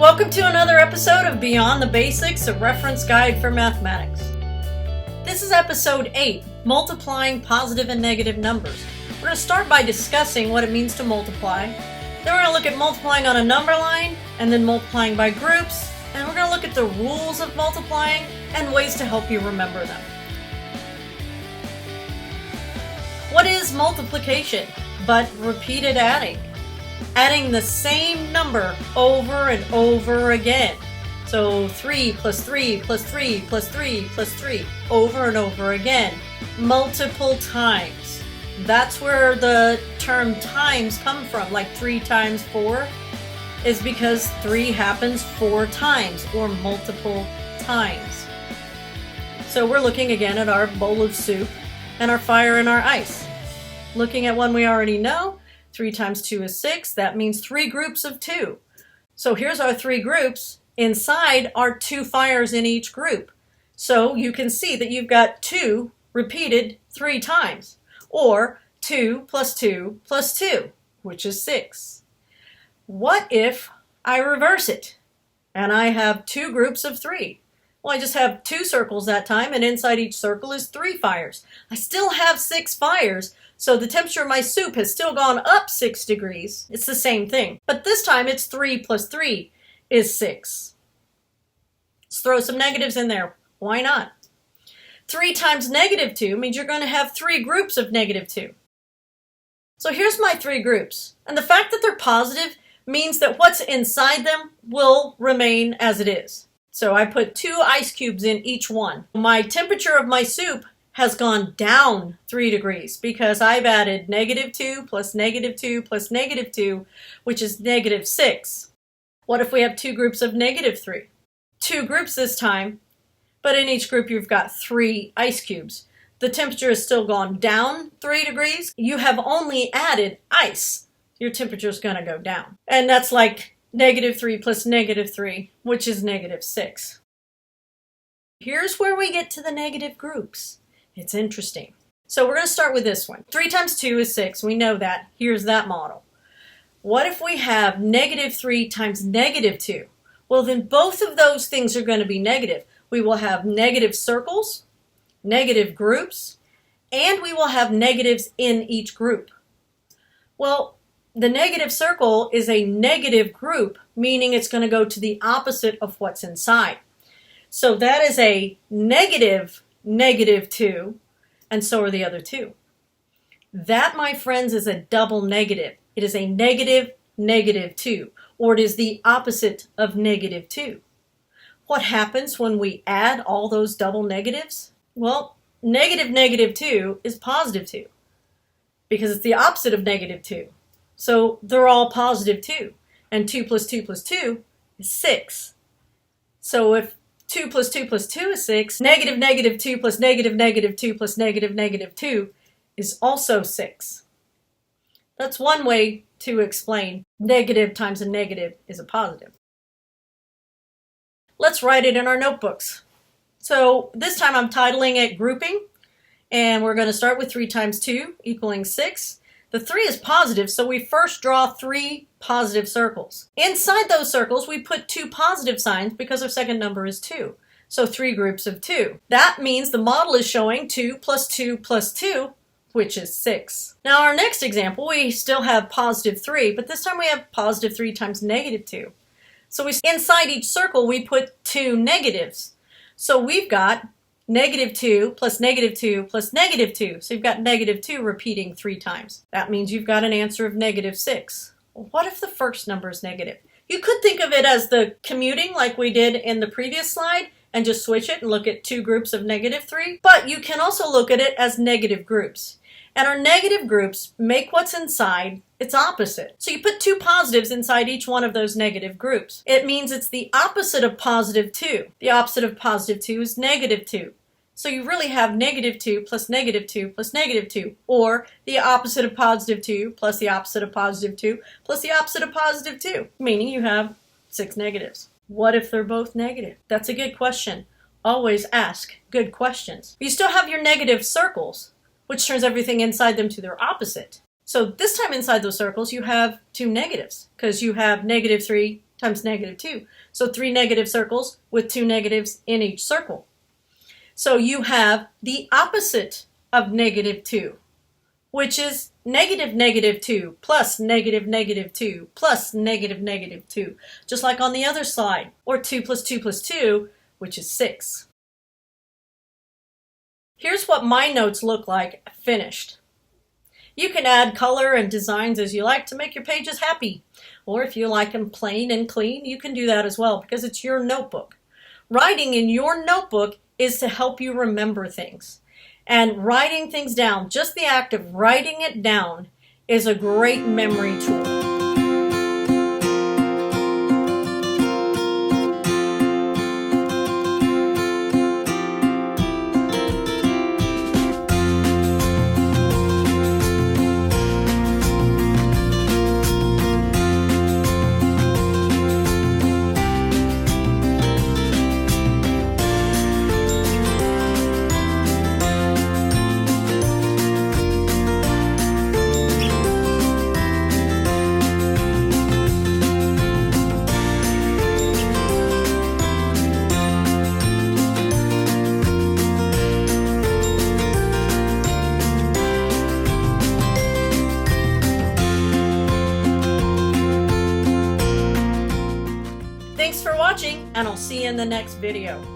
Welcome to another episode of Beyond the Basics, a reference guide for mathematics. This is episode 8, multiplying positive and negative numbers. We're going to start by discussing what it means to multiply. Then we're going to look at multiplying on a number line, and then multiplying by groups, and we're going to look at the rules of multiplying and ways to help you remember them. What is multiplication but repeated adding? Adding the same number over and over again. So 3 plus 3 plus 3 plus 3 plus 3 over and over again. Multiple times. That's where the term times come from, like 3 times 4 is because 3 happens 4 times or multiple times. So we're looking again at our bowl of soup and our fire and our ice. Looking at one we already know, 3 times 2 is 6. That means 3 groups of 2. So here's our 3 groups. Inside are 2 fires in each group. So you can see that you've got 2 repeated 3 times. Or 2 plus 2 plus 2, which is 6. What if I reverse it and I have 2 groups of 3? Well, I just have 2 circles that time, and inside each circle is 3 fires. I still have 6 fires, so the temperature of my soup has still gone up 6 degrees. It's the same thing. But this time it's 3 plus 3 is 6. Let's throw some negatives in there. Why not? 3 times negative 2 means you're going to have 3 groups of negative 2. So here's my 3 groups. And the fact that they're positive means that what's inside them will remain as it is. So I put 2 ice cubes in each one. My temperature of my soup has gone down 3 degrees because I've added negative 2 plus negative 2 plus negative 2, which is negative 6. What if we have 2 groups of negative 3? 2 groups this time, but in each group you've got 3 ice cubes. The temperature has still gone down 3 degrees. You have only added ice. Your temperature is going to go down. And that's like negative 3 plus negative 3, which is negative 6. Here's where we get to the negative groups. It's interesting. So we're going to start with this one. 3 times 2 is 6. We know that. Here's that model. What if we have negative 3 times negative 2? Well, then both of those things are going to be negative. We will have negative circles, negative groups, and we will have negatives in each group. Well, the negative circle is a negative group, meaning it's going to go to the opposite of what's inside. So that is a negative 2, and so are the other 2. That, my friends, is a double negative. It is a negative 2, or it is the opposite of negative 2. What happens when we add all those double negatives? Well, negative 2 is positive 2, because it's the opposite of negative 2. So they're all positive 2, and 2 plus 2 plus 2 is 6. So if 2 plus 2 plus 2 is 6, negative 2 plus negative 2 plus negative 2 is also 6. That's one way to explain negative times a negative is a positive. Let's write it in our notebooks. So this time I'm titling it grouping, and we're going to start with 3 times 2 equaling 6. The 3 is positive, so we first draw 3 positive circles. Inside those circles, we put 2 positive signs because our second number is 2. So 3 groups of 2. That means the model is showing 2 plus 2 plus 2, which is 6. Now our next example, we still have positive 3, but this time we have positive 3 times negative 2. So inside each circle, we put 2 negatives. So we've got negative 2 plus negative 2 plus negative 2. So you've got negative 2 repeating 3 times. That means you've got an answer of negative 6. Well, what if the first number is negative? You could think of it as the commuting like we did in the previous slide and just switch it and look at 2 groups of negative 3. But you can also look at it as negative groups. And our negative groups make what's inside its opposite. So you put 2 positives inside each one of those negative groups. It means it's the opposite of positive 2. The opposite of positive 2 is negative 2. So you really have negative 2 plus negative 2 plus negative 2, or the opposite of positive 2 plus the opposite of positive 2 plus the opposite of positive 2, meaning you have 6 negatives. What if they're both negative? That's a good question. Always ask good questions. You still have your negative circles, which turns everything inside them to their opposite. So this time inside those circles, you have 2 negatives because you have negative 3 times negative 2. So 3 negative circles with 2 negatives in each circle. So you have the opposite of negative 2, which is negative negative 2 plus negative negative 2 plus negative negative 2, just like on the other side, or 2 plus 2 plus 2, which is 6. Here's what my notes look like finished. You can add color and designs as you like to make your pages happy. Or if you like them plain and clean, you can do that as well because it's your notebook. Writing in your notebook is to help you remember things. And writing things down, just the act of writing it down, is a great memory tool. Thanks for watching, and I'll see you in the next video.